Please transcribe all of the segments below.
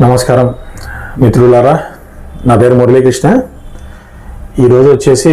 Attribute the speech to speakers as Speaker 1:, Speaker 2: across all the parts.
Speaker 1: నమస్కారం మిత్రులారా, నా పేరు మురళీకృష్ణ. ఈరోజు వచ్చేసి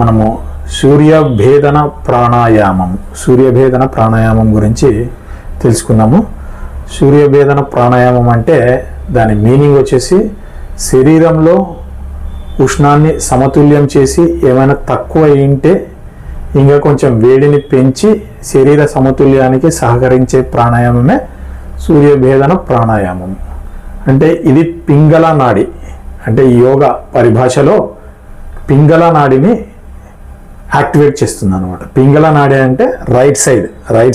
Speaker 1: మనము సూర్యభేదన ప్రాణాయామం గురించి తెలుసుకుందాము. సూర్యభేదన ప్రాణాయామం అంటే దాని మీనింగ్ వచ్చేసి శరీరంలో ఉష్ణాన్ని సమతుల్యం చేసి ఏమైనా తక్కువ అయింటే ఇంకా కొంచెం వేడిని పెంచి శరీర సమతుల్యానికి సహకరించే ప్రాణాయామమే సూర్యభేదన ప్రాణాయామం. అంటే ఇది పింగళ నాడి, అంటే యోగా పరిభాషలో పింగళ నాడిని యాక్టివేట్ చేస్తుంది అనమాట. పింగళ నాడి అంటే రైట్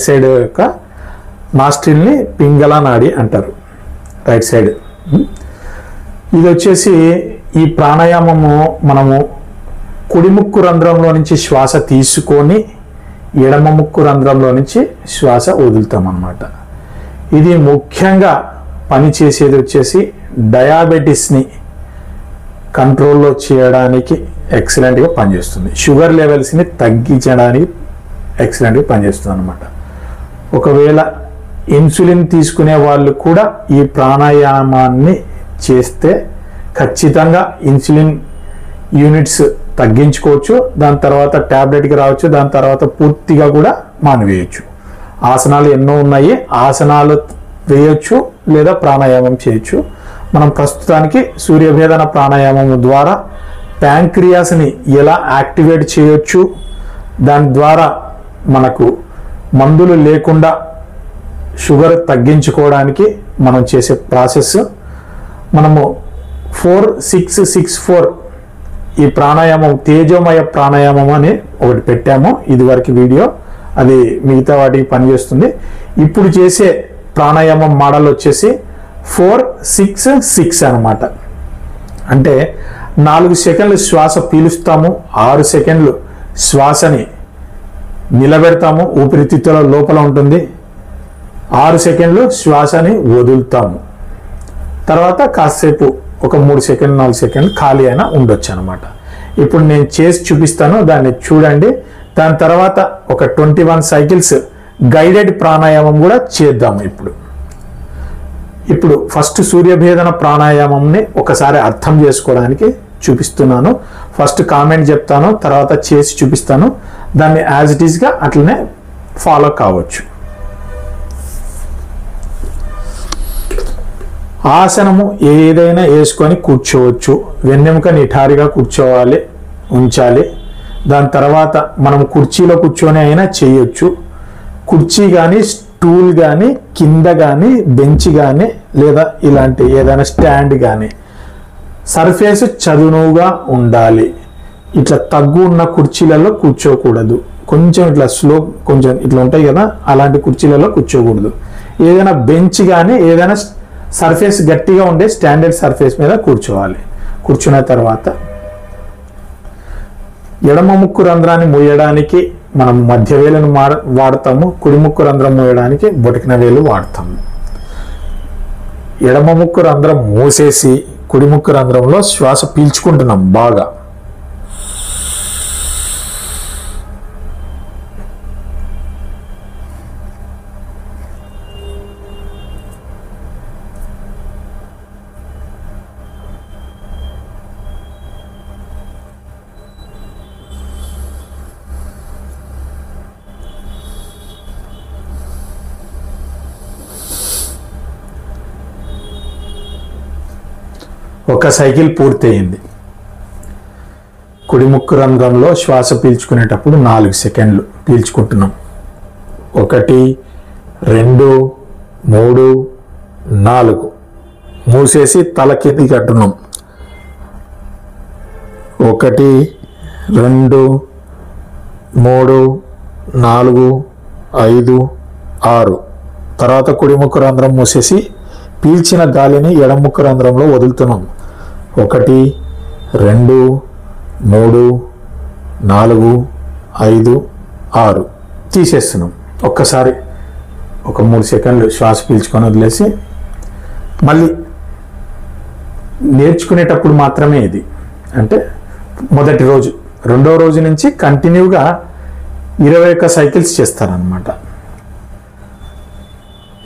Speaker 1: సైడ్ యొక్క నాస్ట్రిల్ని పింగళ నాడి అంటారు, రైట్ సైడ్. ఇది వచ్చేసి ఈ ప్రాణాయామము మనము కుడి ముక్కు రంధ్రంలో నుంచి శ్వాస తీసుకొని ఎడమ ముక్కు రంధ్రంలో నుంచి శ్వాస వదులుతాం అన్నమాట. ఇది ముఖ్యంగా పనిచేసేది వచ్చేసి డయాబెటీస్ని కంట్రోల్లో చేయడానికి ఎక్సలెంట్గా పనిచేస్తుంది. షుగర్ లెవెల్స్ని తగ్గించడానికి ఎక్సలెంట్గా పనిచేస్తుంది అనమాట. ఒకవేళ ఇన్సులిన్ తీసుకునే వాళ్ళు కూడా ఈ ప్రాణాయామాన్ని చేస్తే ఖచ్చితంగా ఇన్సులిన్ యూనిట్స్ తగ్గించుకోవచ్చు. దాని తర్వాత ట్యాబ్లెట్కి రావచ్చు, దాని తర్వాత పూర్తిగా కూడా మానివేయచ్చు. ఆసనాలు ఎన్నో ఉన్నాయి, ఆసనాలు వేయచ్చు లేదా ప్రాణాయామం చేయొచ్చు. మనం ప్రస్తుతానికి సూర్యభేదన ప్రాణాయామం ద్వారా ప్యాంక్రియాస్ని ఎలా యాక్టివేట్ చేయొచ్చు, దాని ద్వారా మనకు మందులు లేకుండా షుగర్ తగ్గించుకోవడానికి మనం చేసే ప్రాసెస్. మనము 4-6-6-4 ఈ ప్రాణాయామం తేజోమయ ప్రాణాయామం అని ఒకటి పెట్టాము ఇదివరకు వీడియో, అది మిగతా వాటికి పనిచేస్తుంది. ఇప్పుడు చేసే ప్రాణాయామం మోడల్ వచ్చేసి 4-6-6 అనమాట. అంటే 4 సెకండ్లు శ్వాస పీలుస్తాము, 6 సెకండ్లు శ్వాసని నిలబెడతాము, ఊపిరితిత్తుల లోపల ఉంటుంది, 6 సెకండ్లు శ్వాసని వదులుతాము. తర్వాత కాసేపు ఒక 3 సెకండ్లు 4 సెకండ్లు ఖాళీ అయినా ఉండొచ్చు అనమాట. ఇప్పుడు నేను చేసి చూపిస్తాను, దాన్ని చూడండి. దాని తర్వాత ఒక 21 సైకిల్స్ గైడెడ్ ప్రాణాయామం కూడా చేద్దాము. ఇప్పుడు ఫస్ట్ సూర్యభేదన ప్రాణాయామంని ఒకసారి అర్థం చేసుకోవడానికి చూపిస్తున్నాను. ఫస్ట్ కామెంట్ చెప్తాను, తర్వాత చేసి చూపిస్తాను. దాన్ని యాజ్ ఇట్ ఈస్గా అట్లనే ఫాలో కావచ్చు. ఆసనము ఏదైనా వేసుకొని కూర్చోవచ్చు. వెన్నెముక నిఠారిగా ఉంచాలి. దాని తర్వాత మనం కుర్చీలో కూర్చొని అయినా చేయొచ్చు. కుర్చీ కానీ స్టూల్ కానీ కింద కానీ బెంచ్ కానీ లేదా ఇలాంటి ఏదైనా స్టాండ్ కానీ సర్ఫేస్ చదునుగా ఉండాలి. ఇట్లా తగ్గు ఉన్న కుర్చీలలో కూర్చోకూడదు. కొంచెం ఇట్లా కొంచెం ఇట్లా ఉంటాయి కదా, అలాంటి కుర్చీలలో కూర్చోకూడదు. ఏదైనా బెంచ్ కానీ ఏదైనా సర్ఫేస్ గట్టిగా ఉండే స్టాండర్డ్ సర్ఫేస్ మీద కూర్చోవాలి. కూర్చున్న తర్వాత ఎడమ ముక్కు రంధ్రాన్ని మూయడానికి మనం మధ్య వేలును వాడతాము, కుడి ముక్కు రంధ్రం మూయడానికి బొటకిన వేలు వాడతాము. ఎడమ ముక్కు రంధ్రం మూసేసి కుడి ముక్కు రంధ్రంలో శ్వాస పీల్చుకుంటున్నాం బాగా. ఒక సైకిల్ పూర్తయింది. కుడి ముక్కు రంధ్రంలో శ్వాస పీల్చుకునేటప్పుడు 4 సెకండ్లు పీల్చుకుంటున్నాం. 1, 2, 3, 4 మూసేసి తల కిందికి కట్టున్నాం. 1, 2, 3, 4, 5, 6 తర్వాత కుడి ముక్కు రంధ్రం మూసేసి పీల్చిన గాలిని ఎడమ ముక్కు రంధ్రంలో వదులుతున్నాం. 1, 2, 3, 4, 5, 6 తీసేస్తున్నాం. ఒక్కసారి ఒక 3 సెకండ్లు శ్వాస పీల్చుకొని వదిలేసి మళ్ళీ నేర్చుకునేటప్పుడు మాత్రమే ఇది. అంటే మొదటి రోజు, రెండో రోజు నుంచి కంటిన్యూగా 21 సైకిల్స్ చేస్తారనమాట.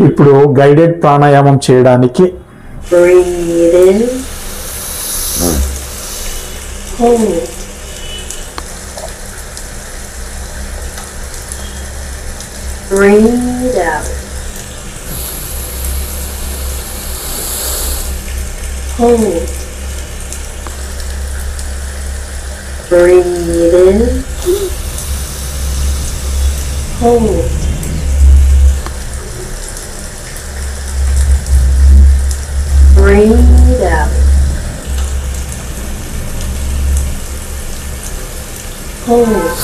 Speaker 1: ఇప్పుడు గైడెడ్ ప్రాణాయామం చేయడానికి
Speaker 2: Breathe in. Hold. Breathe out. Hold. Breathe in. Hold. Breathe out. Hold.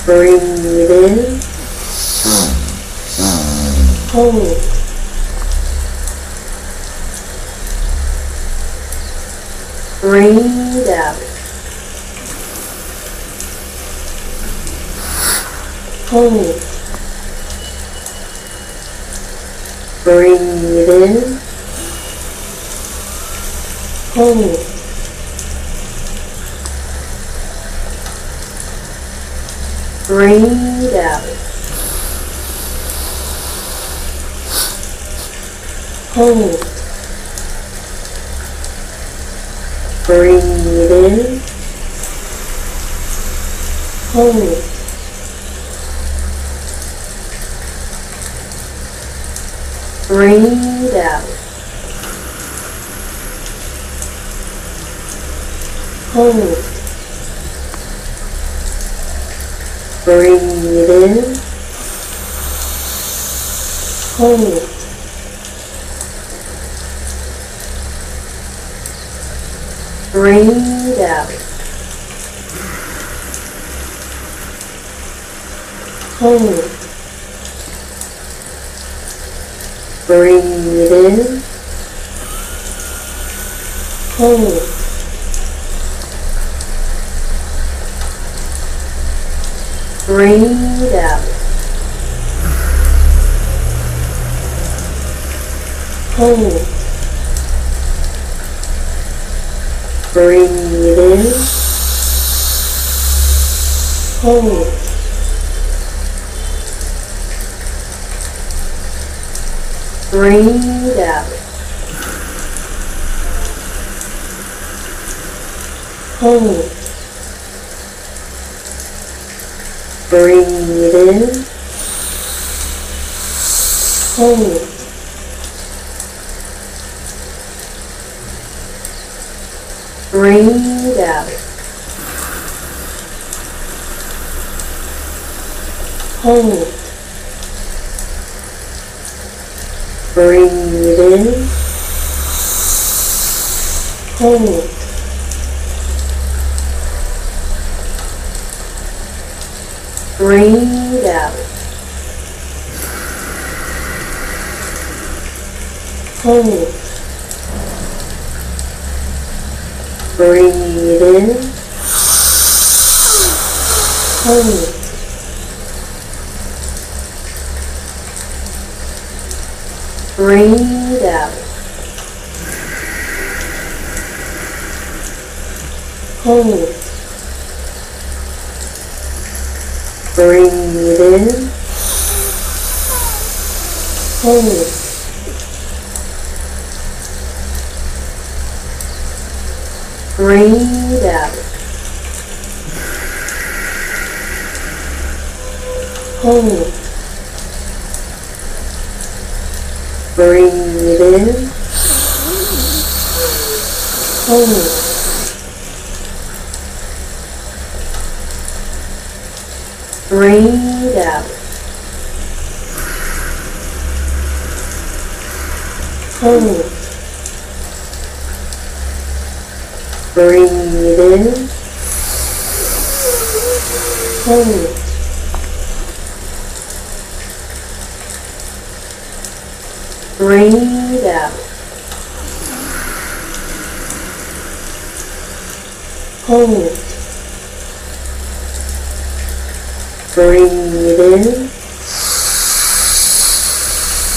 Speaker 2: Breathe in. Hold. Breathe out. Hold. Breathe in. Hold. Breathe out. Hold. Breathe in. Hold. Breathe out. Hold. Breathe in. Hold. Breathe out. Hold. Breathe in. Hold. Breathe out. Hold. Breathe in. Hold. Breathe out. Hold. Breathe in. Hold. Breathe out. Hold. Breathe in. Hold. Breathe out. Hold. Breathe in. Hold. Breathe out. Hold. Breathe in. Hold. Breathe out. Hold. Breathe in. Hold. Breathe out. Hold. Breathe in. Hold. Breathe out. Hold. Breathe in.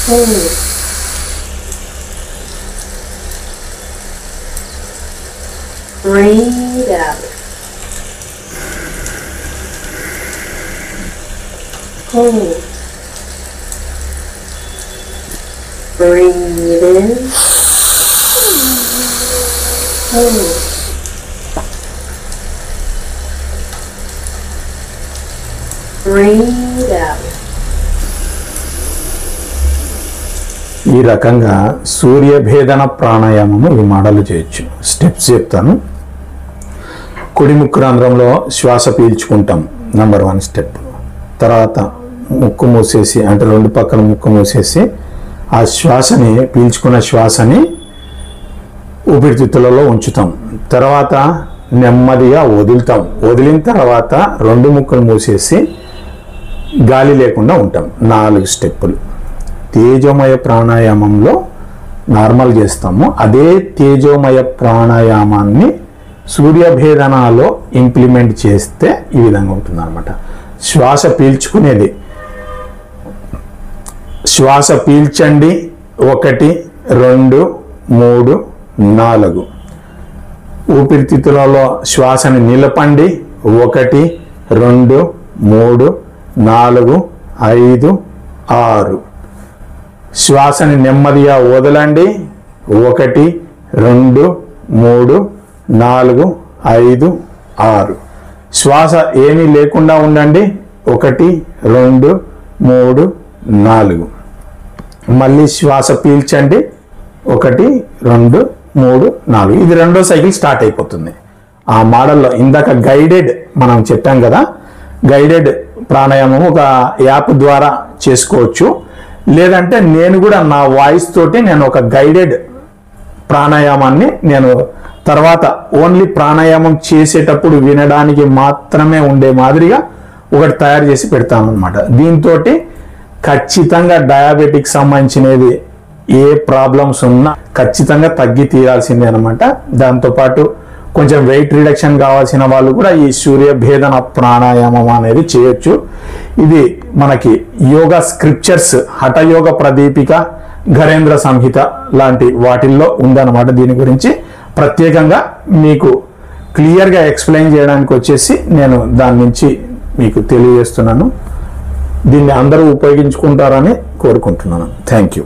Speaker 2: Hold. Breathe out. Hold. Breathe in. Hold. Breathe out.
Speaker 1: ఈ రకంగా సూర్యభేదన ప్రాణాయామము ఈ model చేయొచ్చు. Steps చెప్తాను. కుడి ముక్కు రంధ్రంలో శ్వాస పీల్చుకుంటాం, number 1 step. తర్వాత ముక్కు మూసేసి, అంటే 2 పక్కల ముక్కు మూసేసి ఆ శ్వాసని, పీల్చుకున్న శ్వాసని ఊపిరితిత్తులలో ఉంచుతాం. తర్వాత నెమ్మదిగా వదులుతాం. వదిలిన తర్వాత 2 ముక్కులు మూసేసి గాలి లేకుండా ఉంటాం. 4 స్టెప్పులు. తేజోమయ ప్రాణాయామంలో నార్మల్ చేస్తాము. అదే తేజోమయ ప్రాణాయామాన్ని సూర్యభేదనాలో ఇంప్లిమెంట్ చేస్తే ఈ విధంగా ఉంటుంది అన్నమాట. శ్వాస పీల్చుకునేది, శ్వాస పీల్చండి 1 2 3 4. ఊపిరితిత్తులలో శ్వాసని నిలపండి 1 2 3 4 5 6. శ్వాసని నెమ్మదిగా వదలండి 1 2 3 4 5 6. శ్వాస ఏమీ లేకుండా ఉండండి 1 2 3 4. మళ్ళీ శ్వాస పీల్చండి 1 2 3 4. ఇది 2వ సైకిల్ స్టార్ట్ అయిపోతుంది. ఆ మోడల్లో ఇందాక గైడెడ్ మనం చెప్పాం కదా, గైడెడ్ ప్రాణాయామం ఒక యాప్ ద్వారా చేసుకోవచ్చు. లేదంటే నేను కూడా నా వాయిస్ తోటి నేను ఒక గైడెడ్ ప్రాణాయామాన్ని నేను తర్వాత ఓన్లీ ప్రాణాయామం చేసేటప్పుడు వినడానికి మాత్రమే ఉండే మాదిరిగా ఒకటి తయారు చేసి పెడతాను అనమాట. దీంతో ఖచ్చితంగా డయాబెటిక్ సంబంధించినది ఏ ప్రాబ్లమ్స్ ఉన్నా ఖచ్చితంగా తగ్గి తీరాల్సిందే అనమాట. దాంతోపాటు కొంచెం వెయిట్ రిడక్షన్ కావాల్సిన వాళ్ళు కూడా ఈ సూర్యభేదన ప్రాణాయామం అనేది చేయొచ్చు. ఇది మనకి యోగా స్క్రిప్చర్స్, హఠయోగ ప్రదీపిక, ఘరేంద్ర సంహిత లాంటి వాటిల్లో ఉందన్నమాట. దీని గురించి ప్రత్యేకంగా మీకు క్లియర్గా ఎక్స్ప్లెయిన్ చేయడానికి వచ్చేసి నేను దాని నుంచి మీకు తెలియజేస్తున్నాను. దీన్ని అందరూ ఉపయోగించుకుంటారని కోరుకుంటున్నాను. Thank you.